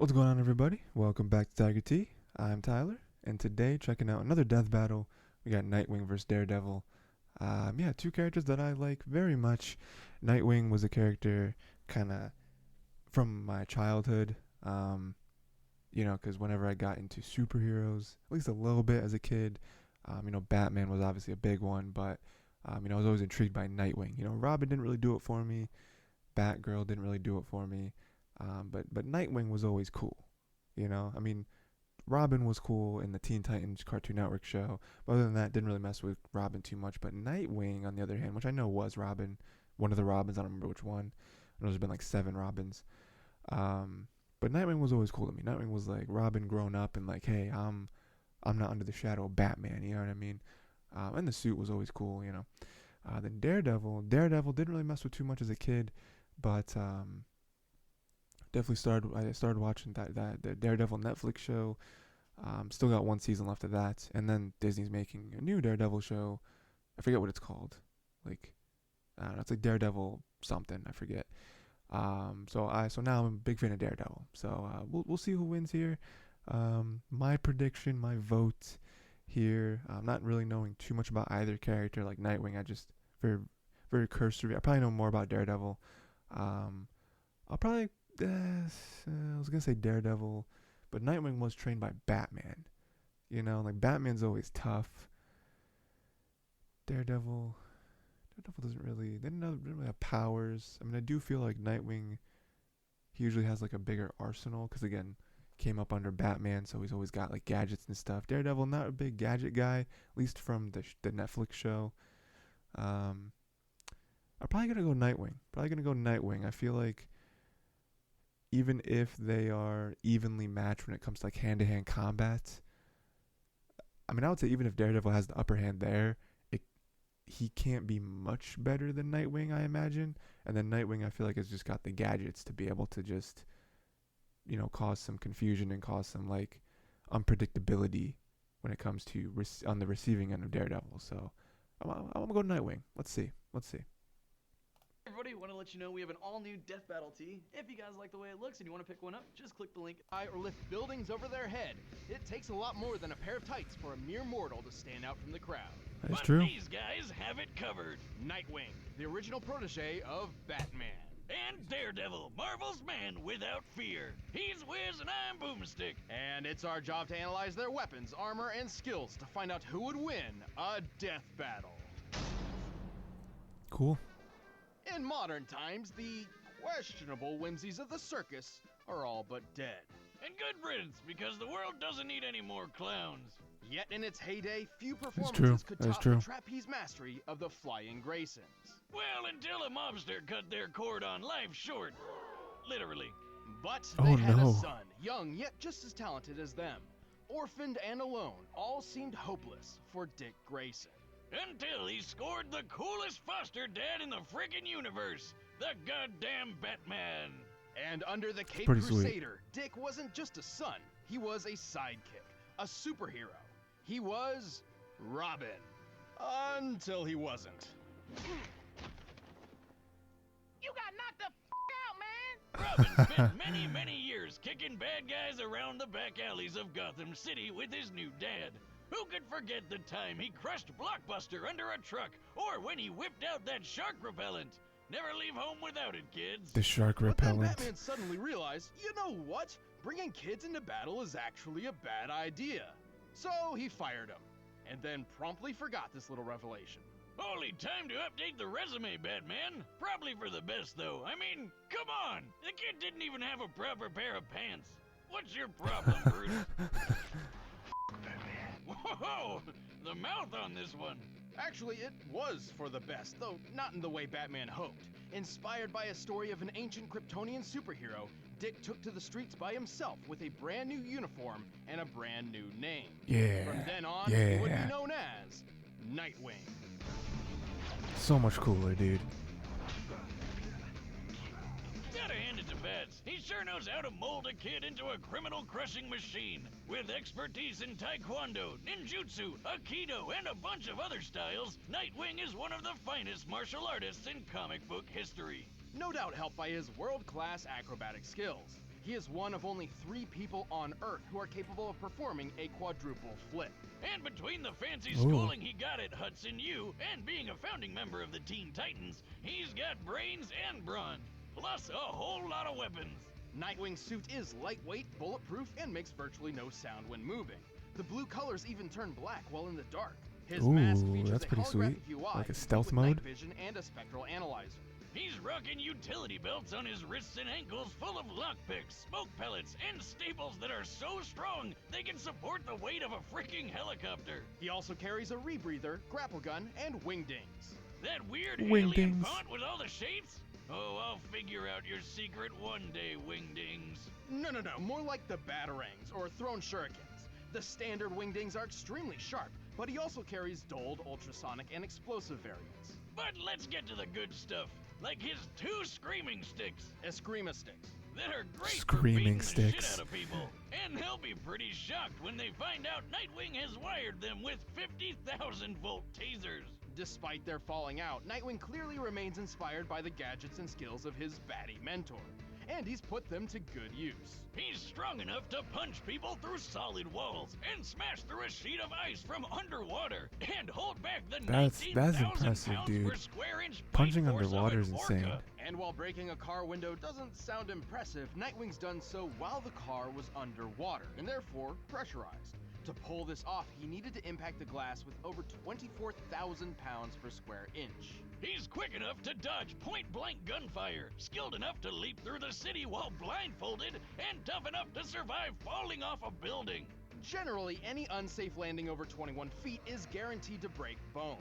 What's going on, everybody? Welcome back to Tiger T. I'm Tyler, and today checking out another death battle. We got Nightwing versus Daredevil. Yeah, two characters that I like very much. Nightwing was a character kind of from my childhood. Because whenever I got into superheroes, at least a little bit as a kid, Batman was obviously a big one, but I was always intrigued by Nightwing. Robin didn't really do it for me. Batgirl didn't really do it for me. But Nightwing was always cool. Robin was cool in the Teen Titans Cartoon Network show. But other than that, didn't really mess with Robin too much. But Nightwing, on the other hand, which I know was Robin, one of the Robins, I don't remember which one. I know there's been like 7 Robins. But Nightwing was always cool to me. Nightwing was like Robin grown up and like, hey, I'm not under the shadow of Batman. You know what I mean? And the suit was always cool. Then Daredevil didn't really mess with too much as a kid, but definitely I started watching that the Daredevil Netflix show. Still got one season left of that, and then Disney's making a new Daredevil show. I forget what it's called. Like, I don't know. It's like Daredevil something. I forget. So now I'm a big fan of Daredevil. So we'll see who wins here. My prediction, my vote here. I'm not really knowing too much about either character. Like Nightwing, I just very very cursory. I probably know more about Daredevil. I'll probably I was gonna say Daredevil, but Nightwing was trained by Batman. Like Batman's always tough. Daredevil, Daredevil they don't really have powers. I mean, I do feel like Nightwing, he usually has like a bigger arsenal because again, came up under Batman, so he's always got like gadgets and stuff. Daredevil, not a big gadget guy, at least from the Netflix show. Um, I'm probably gonna go Nightwing. I feel like even if they are evenly matched when it comes to like hand to hand combat, I mean, I would say even if Daredevil has the upper hand there, it he can't be much better than Nightwing, I imagine. And then Nightwing, I feel like has just got the gadgets to be able to just cause some confusion and cause some like unpredictability when it comes to on the receiving end of Daredevil. So I'm gonna go Nightwing. Let's see. Everybody, want to let you know we have an all-new Death Battle tee. If you guys like the way it looks and you want to pick one up, just click the link. Or lift buildings over their head. It takes a lot more than a pair of tights for a mere mortal to stand out from the crowd. That's But true. these guys have it covered. Nightwing, the original protege of Batman. And Daredevil, Marvel's man without fear. He's Wiz and I'm Boomstick. And it's our job to analyze their weapons, armor, and skills to find out who would win a death battle. Cool. In modern times, the questionable whimsies of the circus are all but dead. And good riddance, because the world doesn't need any more clowns. Yet in its heyday, few true. performances could That's top true. the trapeze mastery of the Flying Graysons. Well, until a mobster cut their cord on life short. Literally. But Oh, they had no. a son, young yet just as talented as them. Orphaned and alone, all seemed hopeless for Dick Grayson. Until he scored the coolest foster dad in the frickin' universe. The goddamn Batman. And under the Cape pretty sweet. Crusader, Dick wasn't just a son, he was a sidekick, a superhero. He was Robin. Until he wasn't. You got knocked the out, man! Robin spent many years kicking bad guys around the back alleys of Gotham City with his new dad. Who could forget the time he crushed Blockbuster under a truck, or when he whipped out that shark repellent? Never leave home without it, kids. The shark But then repellent. Batman suddenly realized, you know what? Bringing kids into battle is actually a bad idea. So he fired him, and then promptly forgot this little revelation. Holy time to update the resume, Batman. Probably for the best, though. I mean, come on. The kid didn't even have a proper pair of pants. What's your problem, Bruce? Whoa! The mouth on this one. Actually, it was for the best, though not in the way Batman hoped. Inspired by a story of an ancient Kryptonian superhero, Dick took to the streets by himself with a brand new uniform and a brand new name. Yeah. From then on, Yeah. he would be known as Nightwing. So much cooler, dude. Gotta hand it to Bats. He sure knows how to mold a kid into a criminal-crushing machine. With expertise in Taekwondo, Ninjutsu, Aikido, and a bunch of other styles, Nightwing is one of the finest martial artists in comic book history. No doubt helped by his world-class acrobatic skills. He is one of only 3 people on Earth who are capable of performing a quadruple flip. And between the fancy Ooh. schooling he got at Hudson U and being a founding member of the Teen Titans, he's got brains and brawn, plus a whole lot of weapons. Nightwing's suit is lightweight, bulletproof, and makes virtually no sound when moving. The blue colors even turn black while in the dark. His mask Ooh, features that's a pretty holographic sweet. UI Like a complete stealth with mode? night vision and a spectral analyzer. He's rocking utility belts on his wrists and ankles full of lockpicks, smoke pellets, and staples that are so strong they can support the weight of a freaking helicopter. He also carries a rebreather, grapple gun, and wingdings. That weird Wingdings. alien font with all the shapes? Oh, I'll figure out your secret one day, Wingdings. No, more like the batarangs or thrown shurikens. The standard wingdings are extremely sharp, but he also carries dulled, ultrasonic, and explosive variants. But let's get to the good stuff, like his 2 screaming sticks Eskrima sticks. that are great Screaming for beating the sticks. shit out of people. And they'll be pretty shocked when they find out Nightwing has wired them with 50,000-volt tasers. Despite their falling out, Nightwing clearly remains inspired by the gadgets and skills of his baddie mentor, and he's put them to good use. He's strong enough to punch people through solid walls and smash through a sheet of ice from underwater and hold back the That's 19,000 impressive, pounds dude. per square inch bite Punching force of underwater an is insane. orca. And while breaking a car window doesn't sound impressive, Nightwing's done so while the car was underwater, and therefore pressurized. To pull this off, he needed to impact the glass with over 24,000 pounds per square inch. He's quick enough to dodge point-blank gunfire, skilled enough to leap through the city while blindfolded, and tough enough to survive falling off a building. Generally, any unsafe landing over 21 feet is guaranteed to break bone.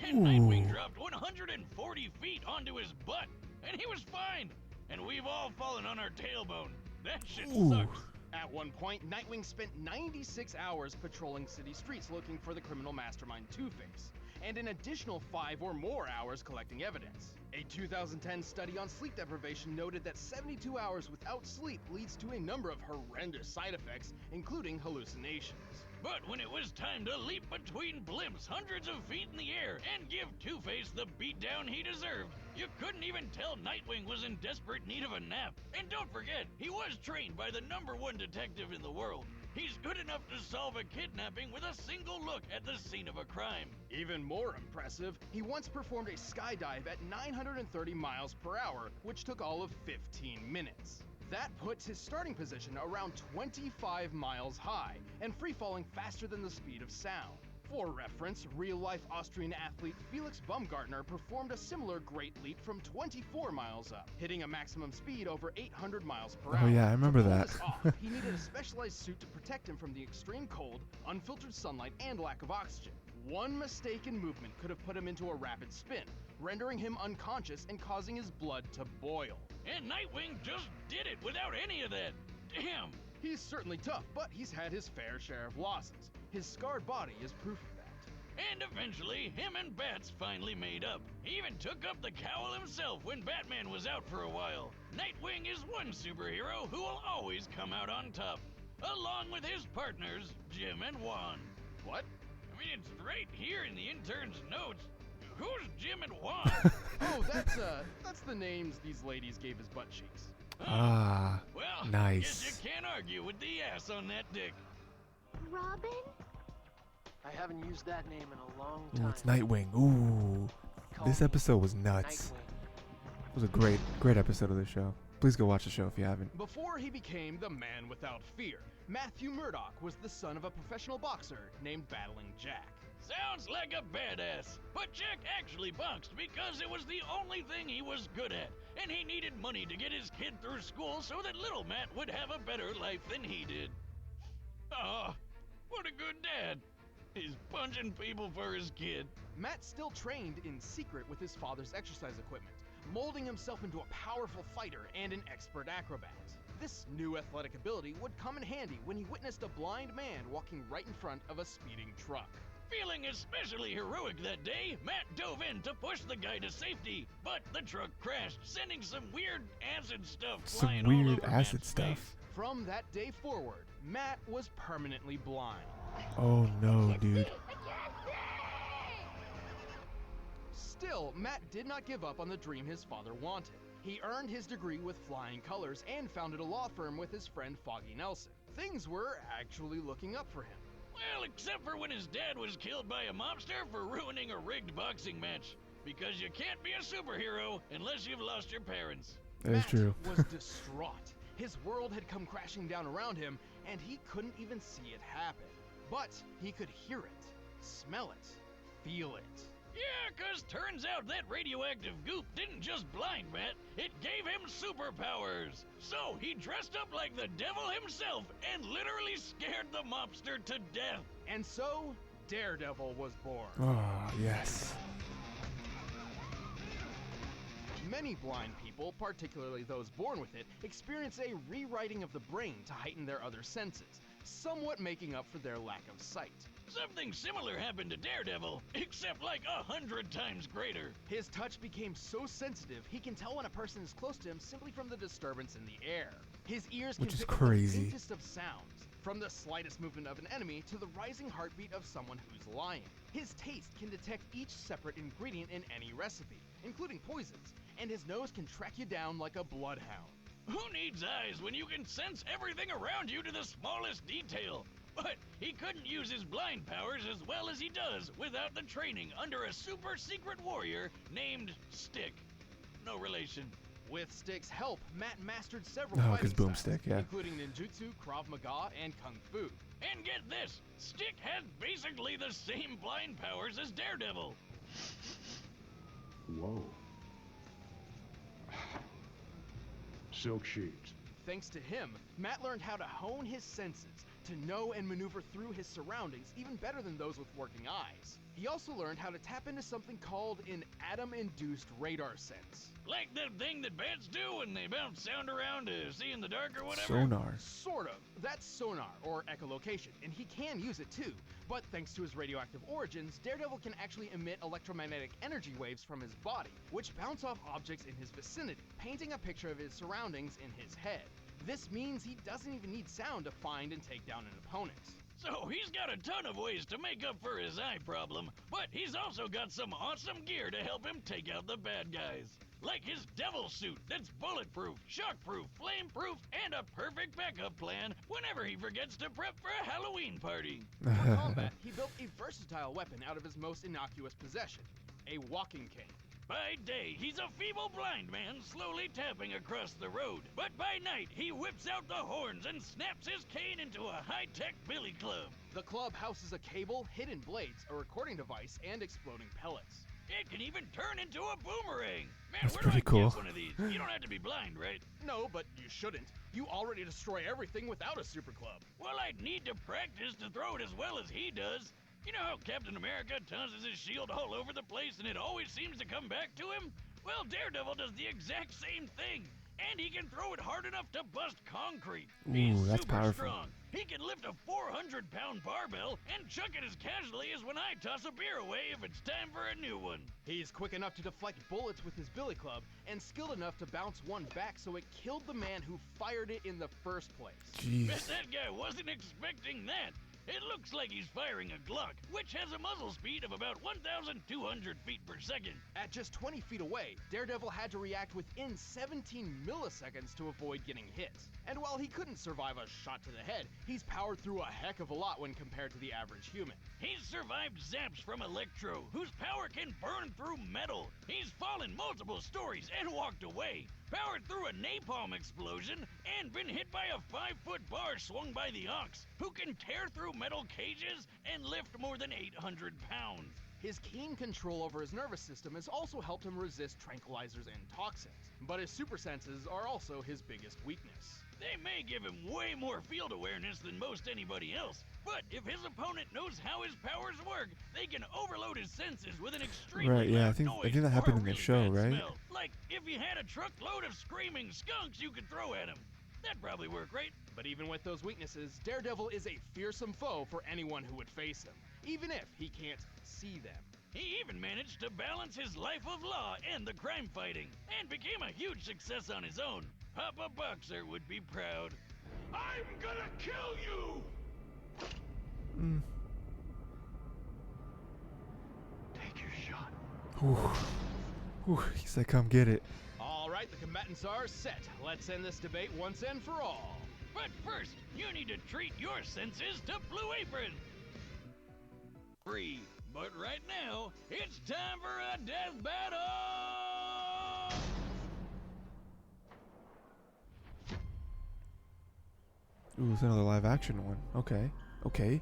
And Nightwing dropped 140 feet onto his butt, and he was fine. And we've all fallen on our tailbone. That shit Ooh. sucks. At one point, Nightwing spent 96 hours patrolling city streets looking for the criminal mastermind Two-Face, and an additional 5 or more hours collecting evidence. A 2010 study on sleep deprivation noted that 72 hours without sleep leads to a number of horrendous side effects, including hallucinations. But when it was time to leap between blimps hundreds of feet in the air and give Two-Face the beatdown he deserved, you couldn't even tell Nightwing was in desperate need of a nap. And don't forget, he was trained by the #1 detective in the world. He's good enough to solve a kidnapping with a single look at the scene of a crime. Even more impressive, he once performed a skydive at 930 miles per hour, which took all of 15 minutes. That puts his starting position around 25 miles high, and free-falling faster than the speed of sound. For reference, real-life Austrian athlete Felix Baumgartner performed a similar great leap from 24 miles up, hitting a maximum speed over 800 miles per hour. Oh yeah, I remember To pull that. this off, he needed a specialized suit to protect him from the extreme cold, unfiltered sunlight, and lack of oxygen. One mistaken movement could have put him into a rapid spin, rendering him unconscious and causing his blood to boil. And Nightwing just did it without any of that. Damn. He's certainly tough, but he's had his fair share of losses. His scarred body is proof of that. And eventually, him and Bats finally made up. He even took up the cowl himself when Batman was out for a while. Nightwing is one superhero who will always come out on top, along with his partners, Jim and Juan. What? I mean, it's right here in the intern's notes. Who's Jim and Juan? Oh, that's the names these ladies gave his butt cheeks. Ah, Well, nice. guess you can't argue with the ass on that dick. Robin? I haven't used that name in a long Ooh, time. it's Nightwing. Ooh, Call this me episode was nuts. Nightwing. It was a great episode of the show. Please go watch the show if you haven't. Before he became the man without fear, Matthew Murdock was the son of a professional boxer named Battling Jack. Sounds like a badass. But Jack actually boxed because it was the only thing he was good at, and he needed money to get his kid through school so that little Matt would have a better life than he did. Oh, what a good dad. He's punching people for his kid. Matt still trained in secret with his father's exercise equipment, molding himself into a powerful fighter and an expert acrobat. This new athletic ability would come in handy when he witnessed a blind man walking right in front of a speeding truck. Feeling especially heroic that day, Matt dove in to push the guy to safety, but the truck crashed, sending some weird acid stuff flying Some all weird over acid Matt's stuff. face. From that day forward, Matt was permanently blind. Oh no, dude. Still, Matt did not give up on the dream his father wanted. He earned his degree with flying colors and founded a law firm with his friend Foggy Nelson. Things were actually looking up for him. Well, except for when his dad was killed by a mobster for ruining a rigged boxing match. Because you can't be a superhero unless you've lost your parents. That is Matt true. was distraught. His world had come crashing down around him, and he couldn't even see it happen. But he could hear it, smell it, feel it. Yeah, 'cause turns out that radioactive goop didn't just blind Matt, it gave him superpowers. So he dressed up like the devil himself and literally scared the mobster to death. And so, Daredevil was born. Oh, yes. Many blind people, particularly those born with it, experience a rewriting of the brain to heighten their other senses, somewhat making up for their lack of sight. Something similar happened to Daredevil, except like 100 times greater. His touch became so sensitive, he can tell when a person is close to him simply from the disturbance in the air. His ears can Which is pick up crazy. the faintest of sounds, from the slightest movement of an enemy to the rising heartbeat of someone who's lying. His taste can detect each separate ingredient in any recipe, including poisons, and his nose can track you down like a bloodhound. Who needs eyes when you can sense everything around you to the smallest detail? But he couldn't use his blind powers as well as he does without the training under a super secret warrior named Stick. No relation. With Stick's help, Matt mastered several Oh, fighting 'cause styles, Boomstick, yeah. including ninjutsu, Krav Maga, and Kung Fu. And get this, Stick has basically the same blind powers as Daredevil. Whoa. Silk sheets. Thanks to him, Matt learned how to hone his senses, to know and maneuver through his surroundings even better than those with working eyes. He also learned how to tap into something called an atom-induced radar sense. Like that thing that bats do when they bounce sound around to see in the dark or whatever. Sonar. Sort of. That's sonar, or echolocation, and he can use it too. But thanks to his radioactive origins, Daredevil can actually emit electromagnetic energy waves from his body, which bounce off objects in his vicinity, painting a picture of his surroundings in his head. This means he doesn't even need sound to find and take down an opponent. So he's got a ton of ways to make up for his eye problem, but he's also got some awesome gear to help him take out the bad guys. Like his devil suit that's bulletproof, shockproof, flameproof, and a perfect backup plan whenever he forgets to prep for a Halloween party. For combat, he built a versatile weapon out of his most innocuous possession, a walking cane. By day, he's a feeble blind man slowly tapping across the road. But by night, he whips out the horns and snaps his cane into a high-tech billy club. The club houses a cable, hidden blades, a recording device, and exploding pellets. It can even turn into a boomerang. Man, That's where pretty do I cool. get one of these? You don't have to be blind, right? No, but you shouldn't. You already destroy everything without a super club. Well, I'd need to practice to throw it as well as he does. You know how Captain America tosses his shield all over the place and it always seems to come back to him? Well, Daredevil does the exact same thing. And he can throw it hard enough to bust concrete. He's Ooh, that's super powerful. strong. He can lift a 400-pound barbell and chuck it as casually as when I toss a beer away if it's time for a new one. He's quick enough to deflect bullets with his billy club and skilled enough to bounce one back so it killed the man who fired it in the first place. Bet Jeez. that guy wasn't expecting that. It looks like he's firing a Glock, which has a muzzle speed of about 1,200 feet per second. At just 20 feet away, Daredevil had to react within 17 milliseconds to avoid getting hit. And while he couldn't survive a shot to the head, he's powered through a heck of a lot when compared to the average human. He's survived zaps from Electro, whose power can burn through metal. He's fallen multiple stories and walked away, powered through a napalm explosion, and been hit by a 5-foot bar swung by the Ox, who can tear through metal cages and lift more than 800 pounds. His keen control over his nervous system has also helped him resist tranquilizers and toxins, but his super senses are also his biggest weakness. They may give him way more field awareness than most anybody else, but if his opponent knows how his powers work, they can overload his senses with an extremely Right, yeah, I loud think noise that or happened a in the really show, bad right? smell. Like if you had a truckload of screaming skunks you could throw at him. That'd probably work, right? But even with those weaknesses, Daredevil is a fearsome foe for anyone who would face him, even if he can't see them. He even managed to balance his life of law and the crime fighting, and became a huge success on his own. Papa Boxer would be proud. I'm gonna kill you! Mm. Take your shot. Whew. Whew. He said, come get it. All right, the combatants are set. Let's end this debate once and for all. But first, you need to treat your senses to Blue Apron. Free, but right now, it's time for a death battle! Ooh, it's another live action one. Okay. Okay.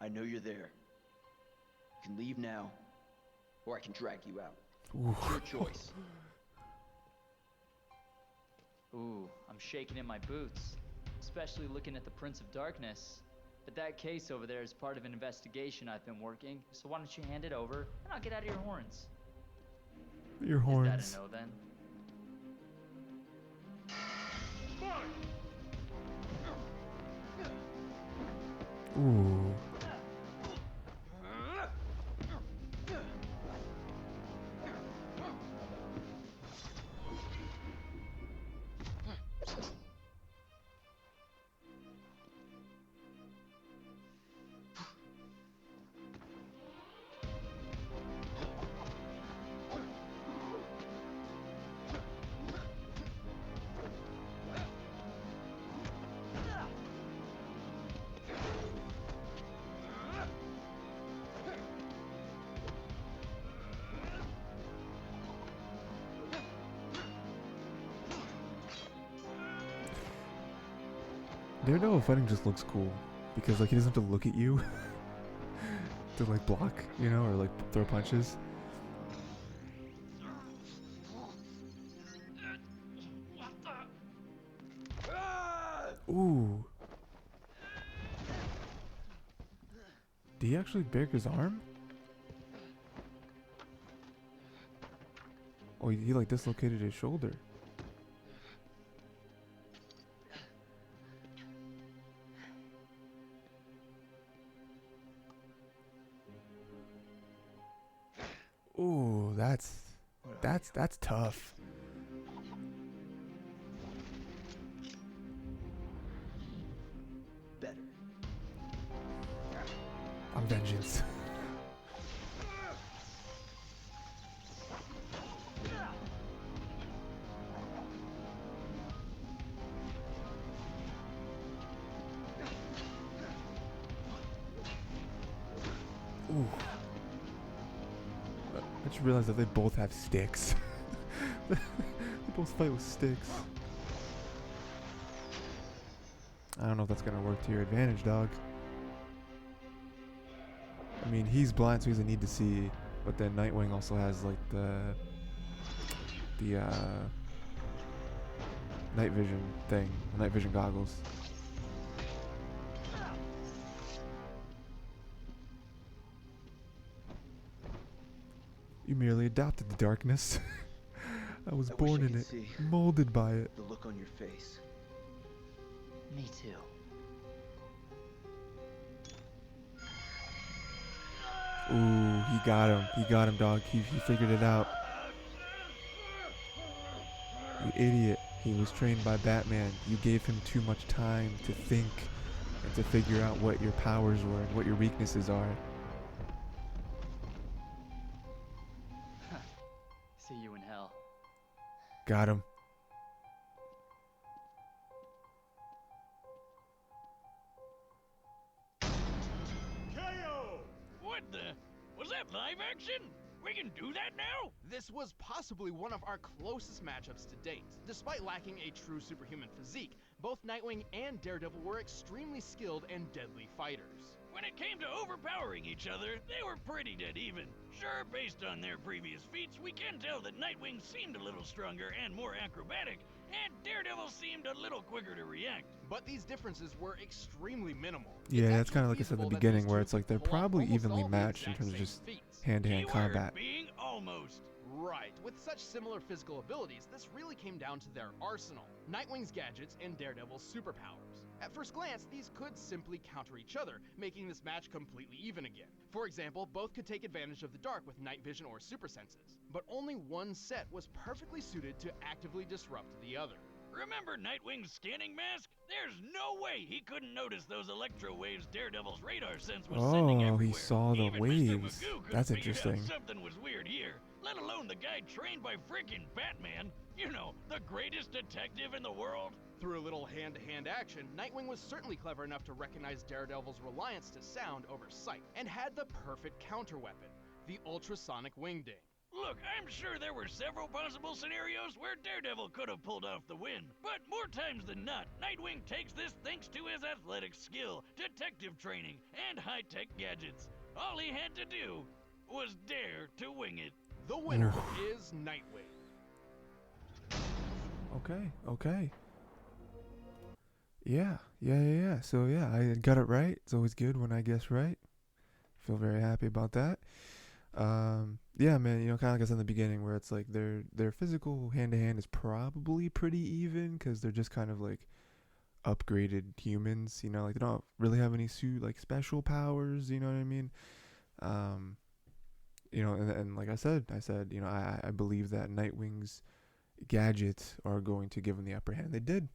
I know you're there. You can leave now, or I can drag you out. Ooh. It's your choice. Ooh, I'm shaking in my boots, especially looking at the Prince of Darkness. But that case over there is part of an investigation I've been working, so why don't you hand it over, and I'll get out of your horns. Your horns. Is that a no then? Ooh. Daredevil fighting just looks cool because like he doesn't have to look at you to like block, you know, or like throw punches. Ooh. Did he actually break his arm? Oh, he like dislocated his shoulder. Ooh, that's tough. Better. I'm vengeance. Ooh. I just realized that they both have sticks. They both fight with sticks. I don't know if that's gonna work to your advantage, dog. I mean, he's blind, so he doesn't need to see. But then Nightwing also has like the night vision thing, night vision goggles. You merely adopted the darkness. I was I wish born I in could it, see molded by it. the look on your face. Me too. Ooh, he got him. He got him, dog. He figured it out. You idiot. He was trained by Batman. You gave him too much time to think and to figure out what your powers were and what your weaknesses are. See you in hell. Got him. KO! What the? Was that live action? We can do that now? This was possibly one of our closest matchups to date. Despite lacking a true superhuman physique, both Nightwing and Daredevil were extremely skilled and deadly fighters. When it came to overpowering each other, they were pretty dead even. Sure, based on their previous feats, we can tell that Nightwing seemed a little stronger and more acrobatic, and Daredevil seemed a little quicker to react. But these differences were extremely minimal. Yeah, It's that's kind of actually like I said in the feasible that beginning, these where two it's like they're could pull off probably almost evenly all the matched in exact terms of same just feats. hand-to-hand Keyword combat. being almost. Right, with such similar physical abilities, this really came down to their arsenal, Nightwing's gadgets and Daredevil's superpowers. At first glance, these could simply counter each other, making this match completely even again. For example, both could take advantage of the dark with night vision or super senses, but only one set was perfectly suited to actively disrupt the other. Remember Nightwing's scanning mask? There's no way he couldn't notice those electro waves Daredevil's radar sense was sending Oh, everywhere. he saw the Even waves. Mr. Magoo could That's have figured interesting. out something was weird here, let alone the guy trained by freaking Batman. You know, the greatest detective in the world. Through a little hand-to-hand action, Nightwing was certainly clever enough to recognize Daredevil's reliance to sound over sight, and had the perfect counter-weapon, the ultrasonic wingding. Look, I'm sure there were several possible scenarios where Daredevil could have pulled off the win, but more times than not, Nightwing takes this thanks to his athletic skill, detective training, and high-tech gadgets. All he had to do was dare to wing it. The winner is Nightwing. Okay. Yeah. So yeah, I got it right. It's always good when I guess right. Feel very happy about that. Yeah, man, kind of like I said in the beginning, where it's like their physical hand to hand is probably pretty even, because they're just kind of like upgraded humans. Like they don't really have any special powers. You know what I mean? And like I said, I believe that Nightwing's gadgets are going to give him the upper hand. They did.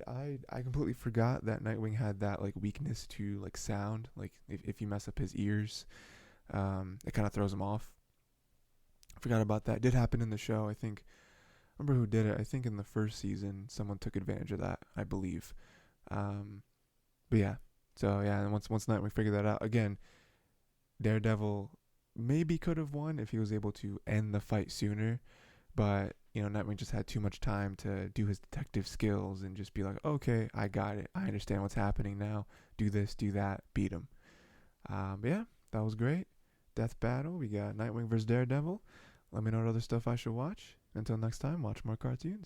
I completely forgot that Nightwing had that weakness to sound. Like if you mess up his ears, it kind of throws him off. I forgot about that. It did happen in the show. I remember who did it. I think in the first season, someone took advantage of that, I believe. But yeah. So yeah, and once Nightwing figured that out, again, Daredevil maybe could have won if he was able to end the fight sooner. But Nightwing just had too much time to do his detective skills and just be like, okay, I got it. I understand what's happening now. Do this, do that, beat him. But yeah, that was great. Death battle. We got Nightwing versus Daredevil. Let me know what other stuff I should watch. Until next time, watch more cartoons.